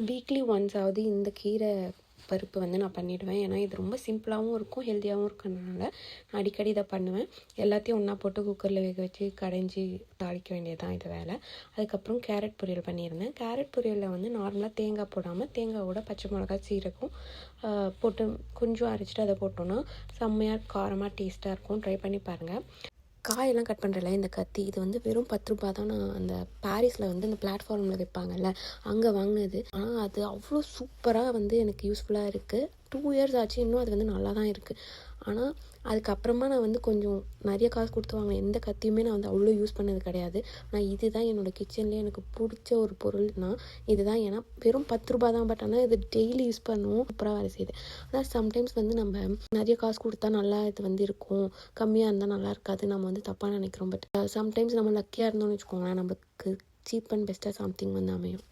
Weekly ஒன்ஸாவது இந்த கீரை பருப்பு வந்து நான் பண்ணிவிடுவேன். ஏன்னா இது ரொம்ப சிம்பிளாகவும் இருக்கும், ஹெல்த்தியாகவும் இருக்கிறதுனால நான் அடிக்கடி இதை பண்ணுவேன். எல்லாத்தையும் ஒன்றா போட்டு குக்கரில் வேக வச்சு கடைஞ்சி தாளிக்க வேண்டியது தான் இது வேலை. அதுக்கப்புறம் கேரட் பொரியல் பண்ணியிருந்தேன். கேரட் பொரியலில் வந்து நார்மலாக தேங்காய் போடாமல் தேங்காயோட பச்சை மிளகா சீரகம் போட்டு கொஞ்சம் அரைச்சிட்டு அதை போட்டோன்னா செம்மையாக காரமாக டேஸ்ட்டாக இருக்கும். ட்ரை பண்ணி பாருங்கள். காயெல்லாம் கட் பண்ணுறல இந்த கத்தி இது வந்து வெறும் 10 ரூபா தான். நான் அந்த பாரிஸில் வந்து அந்த பிளாட்ஃபார்மில் விற்பாங்கல்ல அங்கே வாங்கினது. ஆனால் அது அவ்வளோ சூப்பராக வந்து எனக்கு யூஸ்ஃபுல்லாக இருக்குது. 2 இயர்ஸ் ஆச்சு, இன்னும் அது வந்து நல்லா தான் இருக்குது. ஆனால் அதுக்கப்புறமா நான் வந்து கொஞ்சம் நிறைய காசு கொடுத்து வாங்கினேன். எந்த கத்தியுமே நான் வந்து அவ்வளோ யூஸ் பண்ணது கிடையாது. ஆனால் இது தான் என்னோடய கிச்சன்லேயே எனக்கு பிடிச்ச ஒரு பொருள்னா இது தான். ஏன்னா வெறும் 10 ரூபா தான், பட் ஆனால் இது டெய்லி யூஸ் பண்ணுவோம், சூப்பராக வேலை செய்யுது. ஆனால் சம்டைம்ஸ் வந்து நம்ம நிறைய காசு கொடுத்தா நல்லா இது வந்து இருக்கும், கம்மியாக இருந்தால் நல்லா இருக்காது, நம்ம வந்து தப்பாக நினைக்கிறோம். பட் சம்டைம்ஸ் நம்ம லக்கியாக இருந்தோம்னு வச்சுக்கோங்களேன், நமக்கு சீப் அண்ட் பெஸ்ட்டாக சம்திங் வந்து அமையும்.